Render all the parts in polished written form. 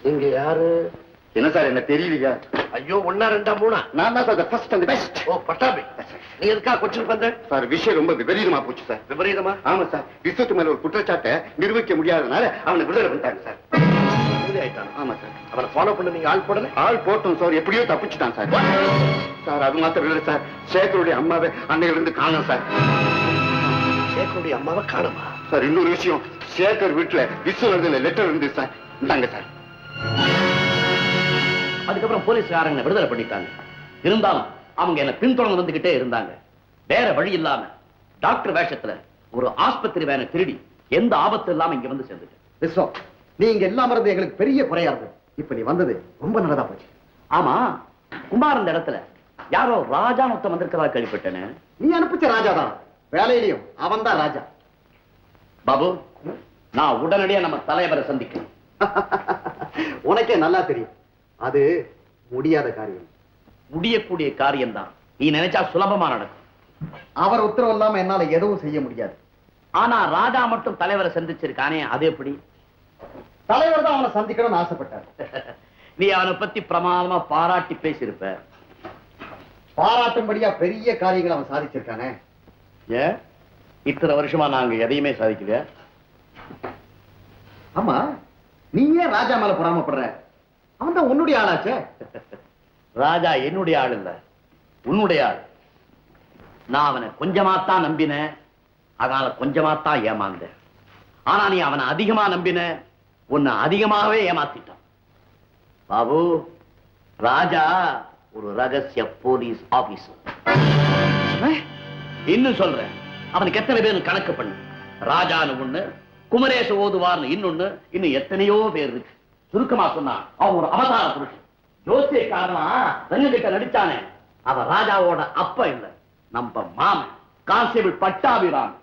நீங்க யாரு? என்ன சார் என்ன தெரியலையா? ஐயோ, 1 2 3 நான் தான் சார் ஃபர்ஸ்ட் அண்ட் பெஸ்ட். ஓ பட்டாபி, நீ எதுக்கா கொச்சின் வந்த? சார் விஷயம் ரொம்ப விபரீதமா போச்சு சார். விபரீதமா? ஆமா சார், விஸ்வத்து மேல ஒரு குற்றச்சாட்டை நிரூபிக்க முடியாதனால அவனை விடுதலை பண்ணிட்டாங்க சார். ஆமா சார். அவனை ஃபாலோ பண்ண நீங்க ஆள் போடல? ஆள் போட்டோம் சார், எப்படியோ தப்பிச்சுட்டான் சார். சார் அது மாத்திரம் இல்லை சார், சேகருடைய அம்மாவை அன்னையில இருந்து காணோம் சார். சேகருடைய அம்மாவை காணுமா? சார் இன்னொரு விஷயம், சேகர் வீட்டுல விஸ்வ லெட்டர் இருந்து சார். இந்தாங்க சார். அதுக்கப்புறம் போலீஸ்காரங்க விடுதலை பண்ணிட்டாங்க. இருந்தாலும் அவங்க என்ன பின்தொடர்ந்து வந்துகிட்டே இருந்தாங்க. வேற வழி இல்லாம டாக்டர் வேஷத்துல ஒரு ஆஸ்பத்திரி வேனை திருடி எந்த ஆபத்து இல்லாம இங்க வந்து சேர்ந்துட்டு. விஸ்வம், நீ இங்க எல்லாம் மறந்து எங்களுக்கு பெரிய குறையா இருக்கு. இப்ப நீ வந்தது ரொம்ப நல்லதா போச்சு. ஆமா, குமார் இந்த இடத்துல யாரோ ராஜா மொத்தம் வந்திருக்கிறதா கேள்விப்பட்டேன்னு. நீ அனுப்பிச்ச ராஜா தான், வேலையிலையும் அவன் தான் ராஜா. பாபு, நான் உடனடியா நம்ம தலைவரை சந்திக்கணும். உனக்கே நல்லா தெரியும், அது முடியாத காரியம். முடியக்கூடிய காரியம் தான். நீ நினைச்சா சுலபமா நடக்கும். அவர் உத்தரவு இல்லாம என்னால எதுவும் செய்ய முடியாது. ஆனா ராஜா மட்டும் தலைவரை சந்திச்சிருக்கானே, அது எப்படி? தலைவர் தான் அவனை சந்திக்கணும்னு ஆசைப்பட்டார். நீ அவனை பத்தி பிரமாதமா பாராட்டி பேசியிருப்ப. பாராட்டும்படியா பெரிய காரியங்களை அவன் சாதிச்சிருக்கானே. ஏன் இத்தனை வருஷமா நாங்க எதையுமே சாதிக்கல? ஆமா, நீ ஏன் ராஜா மேல பொறாமப்படுற? அவன் தான் உன்னுடைய ஆளாச்சே. ராஜா என்னுடைய ஆள் இல்ல, உன்னுடைய ஆள். நான் அவனை கொஞ்சமாத்தான் நம்பினேன், அதனால கொஞ்சமாத்தான் ஏமாந்தேன். ஆனா நீ அவனை அதிகமா நம்பின, உன்னை அதிகமாகவே ஏமாத்திட்டான். பாபு, ராஜா ஒரு ரகசிய போலீஸ் ஆபீசர். இன்னும் சொல்றேன், அவனுக்கு எத்தனை பேர் கணக்கு பண்ணு. ராஜான்னு ஒண்ணு, குமரேச ஓதுவார்னு இன்னொன்னு, இன்னும் எத்தனையோ பேர் இருக்கு. சுருக்கமா சொன்னா அவன் ஒரு அவதார புருஷன். ஜோசிய காரணம் ரங்ககிட்ட நடிச்சானே, அவன் ராஜாவோட அப்ப இல்ல, நம்ம மாமன் கான்ஸ்டபிள் பட்டாபிராம்.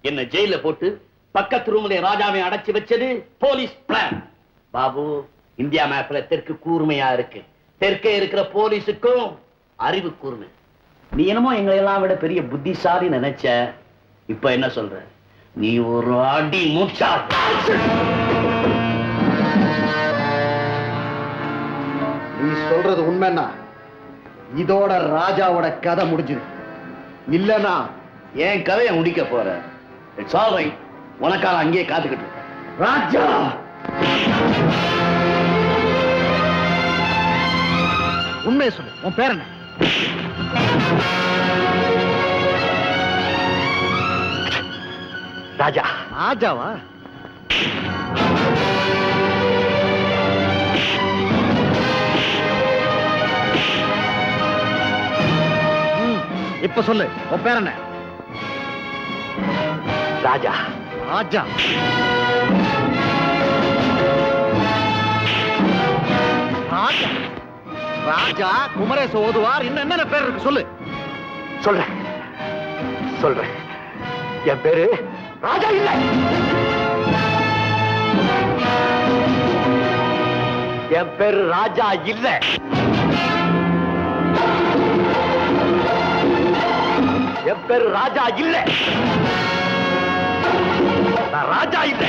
என்ன ஜெயில போட்டு பக்கத்து ரூம்ல ராஜாவை அடைச்சு வச்சது போலீஸ் பிளான். பாபு, இந்தியா மேப்ல தெற்கு கூர்மையா இருக்கு. தெற்கே இருக்கிற போலீஸுக்கும் அறிவு கூர்மை. நீ என்னமோ எங்களை எல்லாம் விட பெரிய புத்திசாலி நினைச்ச. இப்ப என்ன சொல்ற? நீ ஒரு அடி மூச்சா. நீ சொல்றது உண்மைன்னா இதோட ராஜாவோட கதை முடிஞ்சது. இல்லனா என் கதையை முடிக்க போற. It's all right. உனக்கால அங்கேயே காத்துக்கிட்டு இருக்க. ராஜா, உண்மையை சொல்லு, உன் பேர் என்ன? ராஜா. ராஜாவா? இப்ப சொல்லு, உன் பேர் என்ன? ராஜா. ராஜா. ராஜா, ராஜா, குமரேச ஓதுவார், இன்னும் என்னென்ன பேர் இருக்கு சொல்லு. சொல்றேன் சொல்றேன். என் பேரு ராஜா இல்ல. என் பேரு ராஜா இல்ல. என் பேரு ராஜா இல்ல. நான் ராஜா இல்ல.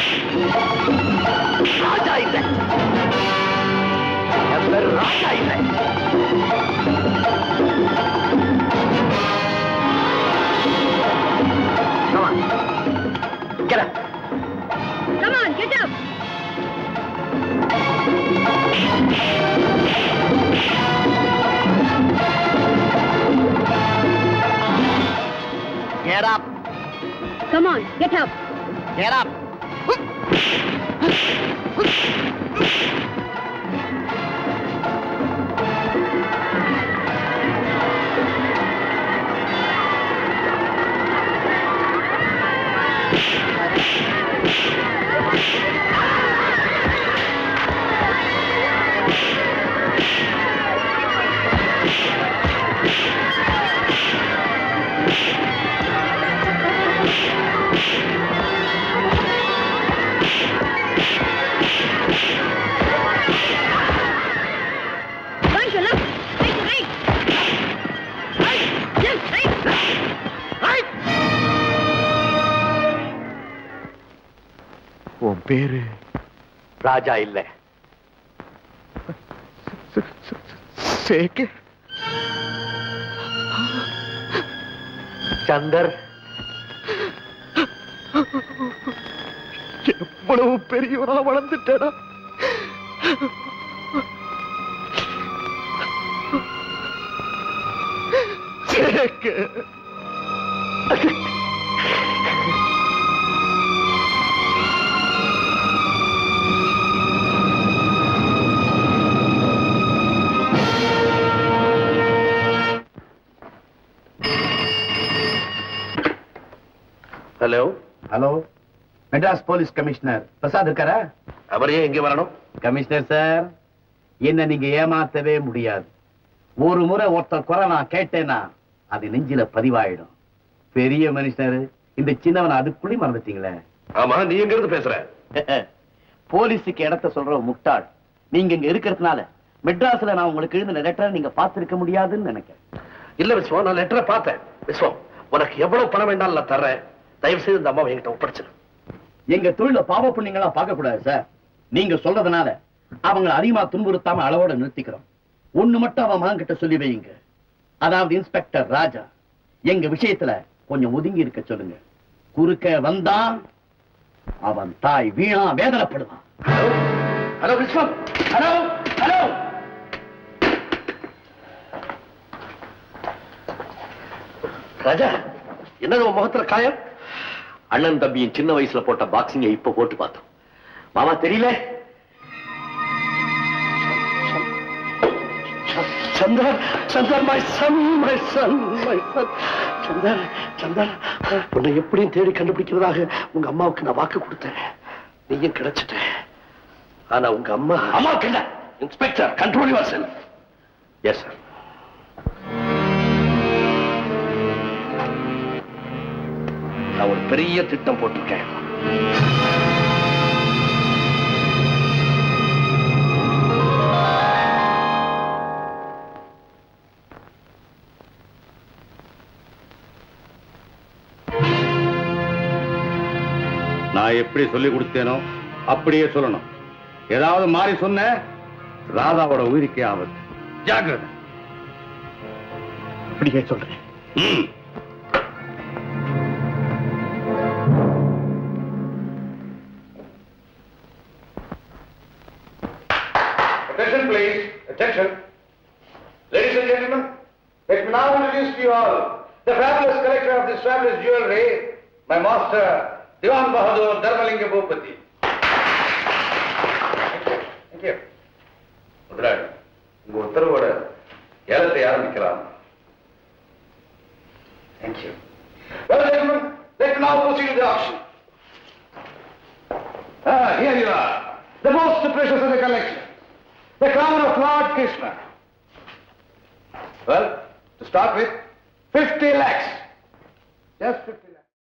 ராஜா இல்ல. என் பேரு ராஜா இல்ல. Come on. Get up. Come on, get up. Get up. Come on, get up. Get up. One to left, right to right. Right, left, right, right. உன் பேரு ராஜா இல்ல. சேக்கு சந்தர் எவ்வளவு பெரியவனா வளர்ந்துட்டேடா. Sekku hello hello, Madras police commissioner Prasad இருக்காரா? அவரே எங்க வரணும்? கமிஷனர் சார், என்ன நீங்க ஏமாத்தவே முடியாது. ஒரு முறை ஒருத்தர் குறை நான் கேட்டேன்னா அது நெஞ்சில பதிவாயிடும். பெரிய மனுஷனர், இந்த சின்னவனை அதுக்குள்ளே மறந்துட்டீங்களே. ஆமா, நீ எங்க இருந்து பேசுற? போலீஸுக்கு இடத்த சொல்ற முட்டாள் நீங்க இங்க இருக்கிறதுனால மெட்ராஸ்ல நான் உங்களுக்கு எழுதின லெட்டர் நீங்க பார்த்திருக்க முடியாதுன்னு நினைக்கிறேன். இல்ல விஸ்வம், நான் லெட்டரை பார்த்தேன். விஸ்வம், உனக்கு எவ்வளவு பணம் வேண்டாலும் நான் தர்றேன். தயவு செய்து இந்த அம்மாவை என்கிட்ட ஒப்படைச்சிரு. எங்க தொழில பாவ புண்ணியங்களா பார்க்க கூடாது சார். நீங்க சொல்றதுனால அவங்களை அதிகமா துன்புறுத்தாம அளவோட நிறுத்திக்கிறோம். ஒண்ணு மட்டும் அவன் மகன் கிட்ட சொல்லி வைங்க. அதாவது இன்ஸ்பெக்டர் ராஜா எங்க விஷயத்துல கொஞ்சம் ஒதுங்கி இருக்க சொல்லுங்க. குறுக்க வந்தா அவன் தாய் வீணா வேதனைப்படுவான். ஹலோ ஹலோ விஸ்வம், ஹலோ ஹலோ. ராஜா, என்னது உன் முகத்துல காயம்? அண்ணன் தம்பியின் சின்ன வயசுல போட்ட பாக்ஸிங்க இப்ப போட்டு பார்த்தோம். மாமா தெரியல? Chandar, Chandar, my son, my son, my son. Chandar, Chandar, உன்னை எப்படியும் தேடி கண்டுபிடிக்கிறதாக உங்க அம்மாவுக்கு நான் வாக்கு கொடுத்தேன். நீயும் கிடைச்சிட்ட. ஆனா உங்க அம்மா அம்மாவுக்கு இல்ல. Inspector, control your self. Yes sir. நான் ஒரு பெரிய திட்டம் போட்டிருக்கேன். நான் எப்படி சொல்லி கொடுத்தேனோ அப்படியே சொல்லணும். ஏதாவது மாறி சொன்ன ராதாவோட உயிருக்கு ஆபத்து. ஜாக்கிரதை. அப்படியே சொல்றேன். Attention, please. Attention. Ladies and gentlemen, let me now introduce to you all the fabulous collector of this fabulous jewelry, my master, Diwan Bahadur Dharmalinga Bhupati. Thank you. முதலாளி, உங்க உத்தரவோட ஏலத்தை ஆரம்பிக்கலாம். Thank you. Well, gentlemen, let me now proceed to the auction. Here you are, the most precious of the collection. The crown of Lord Krishna. Well, to start with, 50 lakhs. Just 50 lakhs.